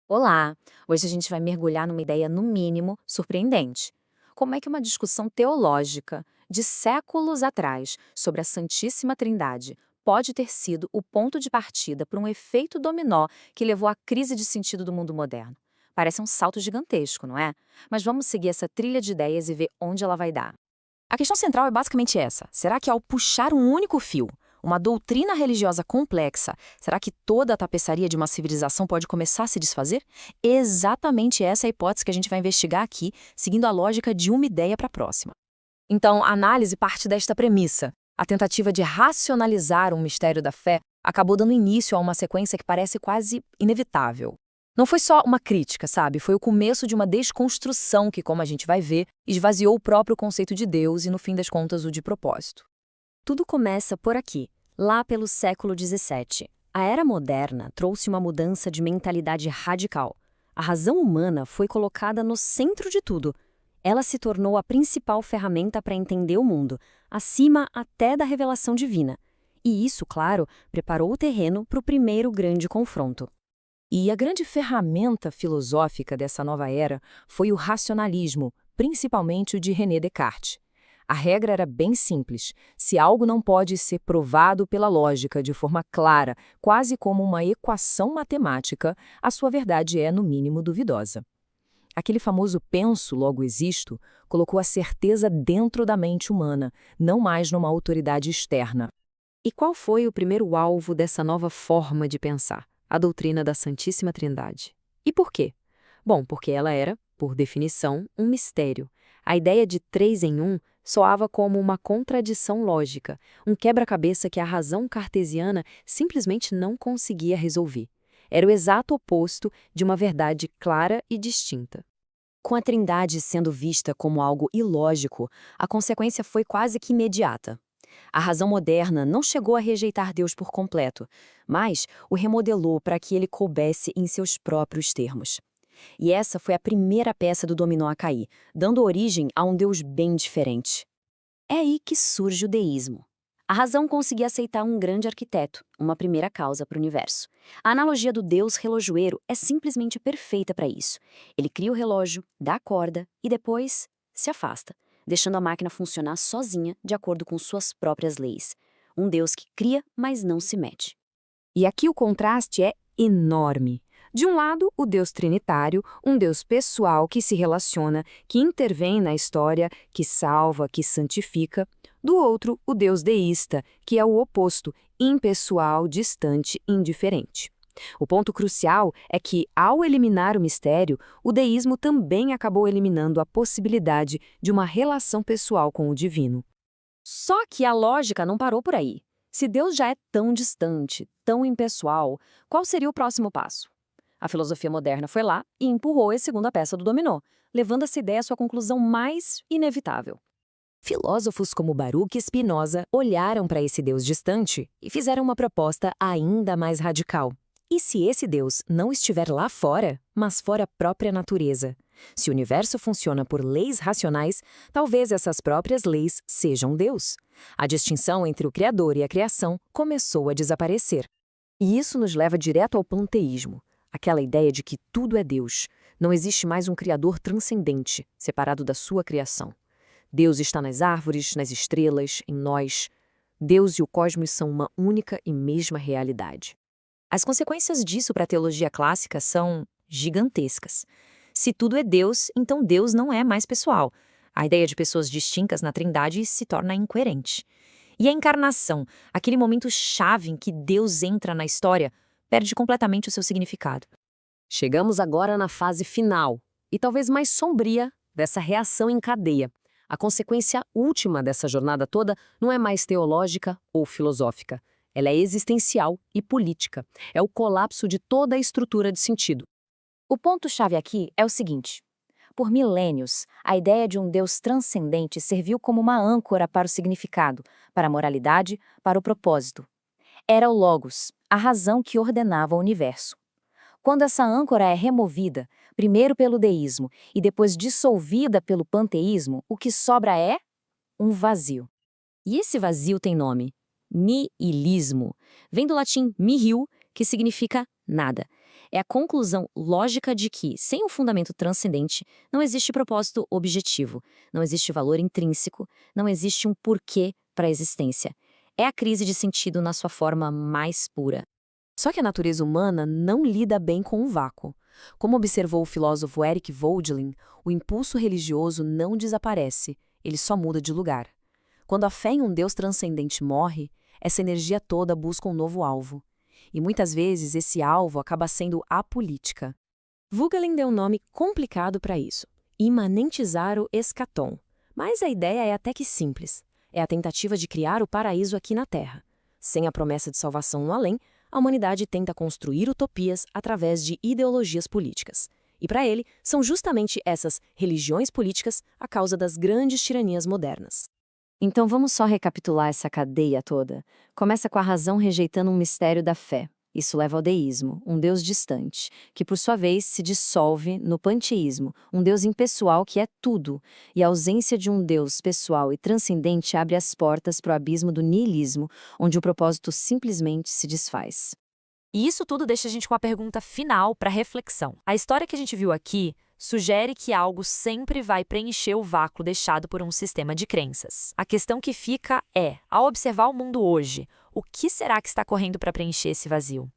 Olá! Hoje a gente vai mergulhar numa ideia, no mínimo, surpreendente. Como é que uma discussão teológica de séculos atrás sobre a Santíssima Trindade pode ter sido o ponto de partida para um efeito dominó que levou à crise de sentido do mundo moderno? Parece um salto gigantesco, não é? Mas vamos seguir essa trilha de ideias e ver onde ela vai dar. A questão central é basicamente essa. Será que ao puxar um único fio, uma doutrina religiosa complexa, será que toda a tapeçaria de uma civilização pode começar a se desfazer? Exatamente essa é a hipótese que a gente vai investigar aqui, seguindo a lógica de uma ideia para a próxima. Então, a análise parte desta premissa. A tentativa de racionalizar um mistério da fé acabou dando início a uma sequência que parece quase inevitável. Não foi só uma crítica, sabe? Foi o começo de uma desconstrução que, como a gente vai ver, esvaziou o próprio conceito de Deus e, no fim das contas, o de propósito. Tudo começa por aqui, lá pelo século XVII. A era moderna trouxe uma mudança de mentalidade radical. A razão humana foi colocada no centro de tudo. Ela se tornou a principal ferramenta para entender o mundo, acima até da revelação divina. E isso, claro, preparou o terreno para o primeiro grande confronto. E a grande ferramenta filosófica dessa nova era foi o racionalismo, principalmente o de René Descartes. A regra era bem simples. Se algo não pode ser provado pela lógica de forma clara, quase como uma equação matemática, a sua verdade é, no mínimo, duvidosa. Aquele famoso penso, logo existo, colocou a certeza dentro da mente humana, não mais numa autoridade externa. E qual foi o primeiro alvo dessa nova forma de pensar? A doutrina da Santíssima Trindade. E por quê? Bom, porque ela era, por definição, um mistério. A ideia de três em um soava como uma contradição lógica, um quebra-cabeça que a razão cartesiana simplesmente não conseguia resolver. Era o exato oposto de uma verdade clara e distinta. Com a Trindade sendo vista como algo ilógico, a consequência foi quase que imediata. A razão moderna não chegou a rejeitar Deus por completo, mas o remodelou para que ele coubesse em seus próprios termos. E essa foi a primeira peça do dominó a cair, dando origem a um Deus bem diferente. É aí que surge o deísmo. A razão conseguia aceitar um grande arquiteto, uma primeira causa para o universo. A analogia do Deus relojoeiro é simplesmente perfeita para isso. Ele cria o relógio, dá a corda e depois se afasta, deixando a máquina funcionar sozinha de acordo com suas próprias leis. Um Deus que cria, mas não se mete. E aqui o contraste é enorme. De um lado, o Deus trinitário, um Deus pessoal que se relaciona, que intervém na história, que salva, que santifica. Do outro, o Deus deísta, que é o oposto, impessoal, distante, indiferente. O ponto crucial é que, ao eliminar o mistério, o deísmo também acabou eliminando a possibilidade de uma relação pessoal com o divino. Só que a lógica não parou por aí. Se Deus já é tão distante, tão impessoal, qual seria o próximo passo? A filosofia moderna foi lá e empurrou a segunda peça do dominó, levando essa ideia à sua conclusão mais inevitável. Filósofos como Baruch e Spinoza olharam para esse Deus distante e fizeram uma proposta ainda mais radical. E se esse Deus não estiver lá fora, mas fora a própria natureza? Se o universo funciona por leis racionais, talvez essas próprias leis sejam Deus. A distinção entre o Criador e a criação começou a desaparecer. E isso nos leva direto ao panteísmo, aquela ideia de que tudo é Deus. Não existe mais um Criador transcendente, separado da sua criação. Deus está nas árvores, nas estrelas, em nós. Deus e o cosmos são uma única e mesma realidade. As consequências disso para a teologia clássica são gigantescas. Se tudo é Deus, então Deus não é mais pessoal. A ideia de pessoas distintas na Trindade se torna incoerente. E a encarnação, aquele momento chave em que Deus entra na história, perde completamente o seu significado. Chegamos agora na fase final, e talvez mais sombria, dessa reação em cadeia. A consequência última dessa jornada toda não é mais teológica ou filosófica. Ela é existencial e política. É o colapso de toda a estrutura de sentido. O ponto-chave aqui é o seguinte: por milênios, a ideia de um Deus transcendente serviu como uma âncora para o significado, para a moralidade, para o propósito. Era o Logos, a razão que ordenava o universo. Quando essa âncora é removida, primeiro pelo deísmo e depois dissolvida pelo panteísmo, o que sobra é um vazio. E esse vazio tem nome: nihilismo. Vem do latim nihil, que significa Nada. É a conclusão lógica de que, sem um fundamento transcendente, não existe propósito objetivo, não existe valor intrínseco, não existe um porquê para a existência. É a crise de sentido na sua forma mais pura. Só que a natureza humana não lida bem com o vácuo. Como observou o filósofo Eric Voegelin, o impulso religioso não desaparece, ele só muda de lugar. Quando a fé em um Deus transcendente morre, essa energia toda busca um novo alvo. E muitas vezes esse alvo acaba sendo a política. Voegelin deu um nome complicado para isso: imanentizar o eschaton. Mas a ideia é até que simples. É a tentativa de criar o paraíso aqui na Terra. Sem a promessa de salvação no além, a humanidade tenta construir utopias através de ideologias políticas. E para ele, são justamente essas religiões políticas a causa das grandes tiranias modernas. Então vamos só recapitular essa cadeia toda. Começa com a razão rejeitando um mistério da fé. Isso leva ao deísmo, um Deus distante, que por sua vez se dissolve no panteísmo, um Deus impessoal que é tudo, e a ausência de um Deus pessoal e transcendente abre as portas para o abismo do niilismo, onde o propósito simplesmente se desfaz. E isso tudo deixa a gente com a pergunta final para reflexão. A história que a gente viu aqui sugere que algo sempre vai preencher o vácuo deixado por um sistema de crenças. A questão que fica é, ao observar o mundo hoje, o que será que está correndo para preencher esse vazio?